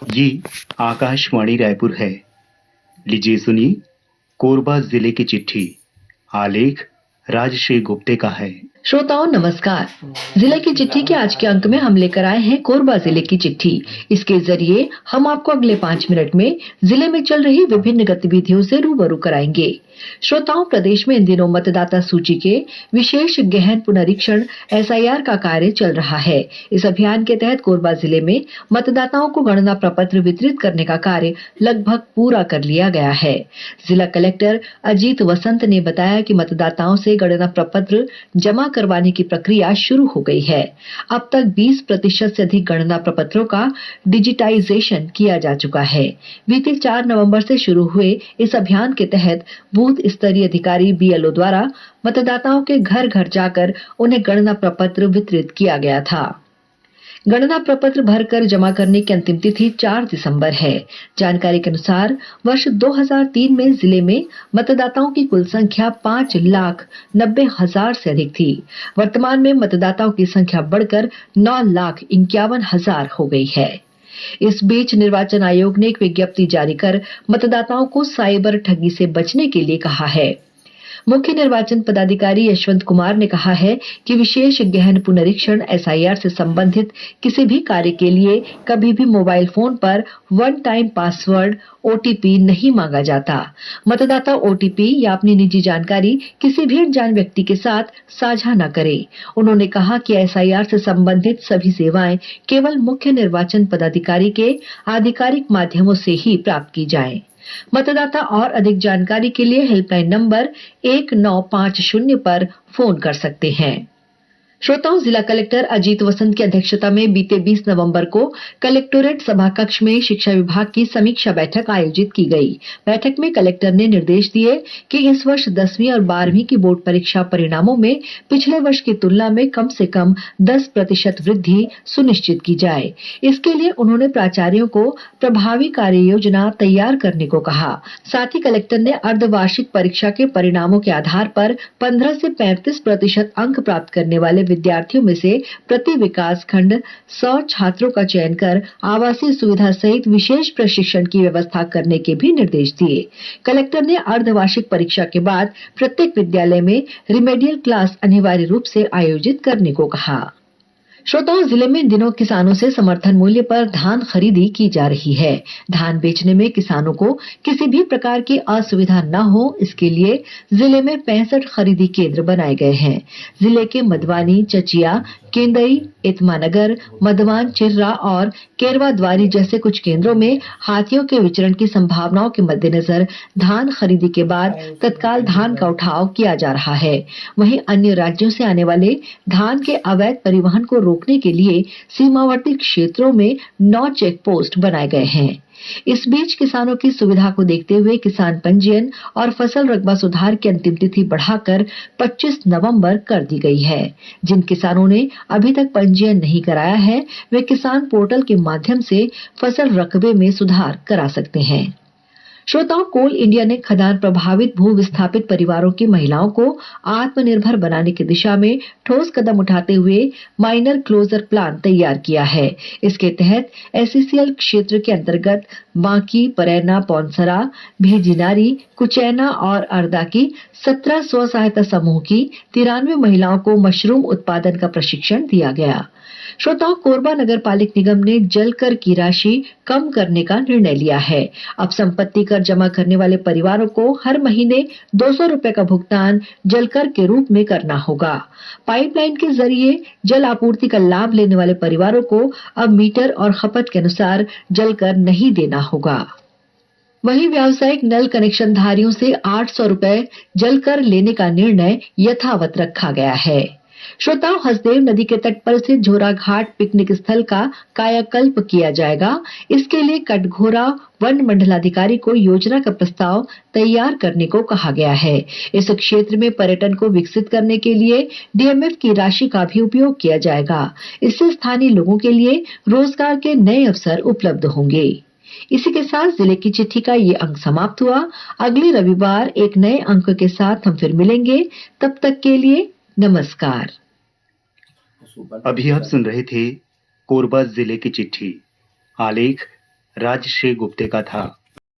ये आकाशवाणी रायपुर है। लीजिए सुनिए कोरबा जिले की चिट्ठी। आलेख राजश्री गुप्ते का है। श्रोताओं नमस्कार। जिले की चिट्ठी के आज के अंक में हम लेकर आए हैं कोरबा जिले की चिट्ठी। इसके जरिए हम आपको अगले 5 मिनट में जिले में चल रही विभिन्न गतिविधियों से रूबरू कराएंगे। श्रोताओं, प्रदेश में इन दिनों मतदाता सूची के विशेष गहन पुनरीक्षण SIR का कार्य चल रहा है। इस अभियान के तहत कोरबा जिले में मतदाताओं को गणना प्रपत्र वितरित करने का कार्य लगभग पूरा कर लिया गया है। जिला कलेक्टर अजीत वसंत ने बताया कि मतदाताओं से गणना प्रपत्र जमा करवाने की प्रक्रिया शुरू हो गई है। अब तक 20% से अधिक गणना प्रपत्रों का डिजिटाइजेशन किया जा चुका है। बीते 4 नवंबर से शुरू हुए इस अभियान के तहत बूथ स्तरीय अधिकारी BLO द्वारा मतदाताओं के घर घर जाकर उन्हें गणना प्रपत्र वितरित किया गया था। गणना प्रपत्र भरकर जमा करने की अंतिम तिथि 4 दिसंबर है। जानकारी के अनुसार वर्ष 2003 में जिले में मतदाताओं की कुल संख्या 5,90,000 से अधिक थी। वर्तमान में मतदाताओं की संख्या बढ़कर 9,51,000 हो गई है। इस बीच निर्वाचन आयोग ने एक विज्ञप्ति जारी कर मतदाताओं को साइबर ठगी से बचने के लिए कहा है। मुख्य निर्वाचन पदाधिकारी यशवंत कुमार ने कहा है कि विशेष गहन पुनरीक्षण SIR से संबंधित किसी भी कार्य के लिए कभी भी मोबाइल फोन पर वन टाइम पासवर्ड OTP नहीं मांगा जाता। मतदाता OTP या अपनी निजी जानकारी किसी भी अनजान व्यक्ति के साथ साझा न करे। उन्होंने कहा कि SIR से संबंधित सभी सेवाएं केवल मुख्य निर्वाचन पदाधिकारी के आधिकारिक माध्यमों से ही प्राप्त की जाएं। मतदाता और अधिक जानकारी के लिए हेल्पलाइन नंबर 1950 पर फोन कर सकते हैं। श्रोताओं, जिला कलेक्टर अजीत वसंत की अध्यक्षता में बीते 20 नवंबर को कलेक्टोरेट सभा कक्ष में शिक्षा विभाग की समीक्षा बैठक आयोजित की गई। बैठक में कलेक्टर ने निर्देश दिए कि इस वर्ष 10वीं और 12वीं की बोर्ड परीक्षा परिणामों में पिछले वर्ष की तुलना में कम से कम 10% वृद्धि सुनिश्चित की जाए। इसके लिए उन्होंने प्राचार्यों को प्रभावी कार्य योजना तैयार करने को कहा। साथ ही कलेक्टर ने अर्धवार्षिक परीक्षा के परिणामों के आधार पर 15 से 35% अंक प्राप्त करने वाले विद्यार्थियों में से प्रति विकास खंड 100 छात्रों का चयन कर आवासीय सुविधा सहित विशेष प्रशिक्षण की व्यवस्था करने के भी निर्देश दिए। कलेक्टर ने अर्धवार्षिक परीक्षा के बाद प्रत्येक विद्यालय में रिमेडियल क्लास अनिवार्य रूप से आयोजित करने को कहा। श्रोताओं, जिले में इन दिनों किसानों से समर्थन मूल्य पर धान खरीदी की जा रही है। धान बेचने में किसानों को किसी भी प्रकार की असुविधा न हो, इसके लिए जिले में 65 खरीदी केंद्र बनाए गए हैं। जिले के मधवानी, चचिया, केंदई, इतमानगर, मधवान, चिर्रा और केरवाद्वारी जैसे कुछ केंद्रों में हाथियों के विचरण की संभावनाओं के मद्देनजर धान खरीदी के बाद तत्काल धान का उठाव किया जा रहा है। वहीं अन्य राज्यों से आने वाले धान के अवैध परिवहन को रोकने के लिए सीमावर्ती क्षेत्रों में 9 चेक पोस्ट बनाए गए हैं। इस बीच किसानों की सुविधा को देखते हुए किसान पंजीयन और फसल रकबा सुधार की अंतिम तिथि बढ़ाकर 25 नवंबर कर दी गई है। जिन किसानों ने अभी तक पंजीयन नहीं कराया है, वे किसान पोर्टल के माध्यम से फसल रकबे में सुधार करा सकते हैं। श्रोताओं, कोल इंडिया ने खदान प्रभावित भू विस्थापित परिवारों की महिलाओं को आत्मनिर्भर बनाने की दिशा में ठोस कदम उठाते हुए माइनर क्लोजर प्लान तैयार किया है। इसके तहत SECL क्षेत्र के अंतर्गत बांकी, परैना, पौनसरा, भेजिनारी, कुचैना और अर्दा की 17 स्व सहायता समूह की 93 महिलाओं को मशरूम उत्पादन का प्रशिक्षण दिया गया। श्रोताओं, कोरबा नगर पालिक निगम ने जल कर की राशि कम करने का निर्णय लिया है। अब संपत्ति कर जमा करने वाले परिवारों को हर महीने 200 रुपए का भुगतान जल कर के रूप में करना होगा। पाइपलाइन के जरिए जल आपूर्ति का लाभ लेने वाले परिवारों को अब मीटर और खपत के अनुसार जल कर नहीं देना होगा। वहीं व्यावसायिक नल कनेक्शन धारियों से 800 रुपए जल कर लेने का निर्णय यथावत रखा गया है। श्रोताओं, हसदेव नदी के तट पर स्थित झोरा घाट पिकनिक स्थल का कायाकल्प किया जाएगा। इसके लिए कटघोरा वन मंडलाधिकारी को योजना का प्रस्ताव तैयार करने को कहा गया है। इस क्षेत्र में पर्यटन को विकसित करने के लिए DMF की राशि का भी उपयोग किया जाएगा। इससे स्थानीय लोगों के लिए रोजगार के नए अवसर उपलब्ध होंगे। इसी के साथ जिले की चिट्ठी का ये अंक समाप्त हुआ। अगले रविवार एक नए अंक के साथ हम फिर मिलेंगे। तब तक के लिए नमस्कार। अभी आप सुन रहे थे कोरबा जिले की चिट्ठी। आलेख राजश्री गुप्ते का था।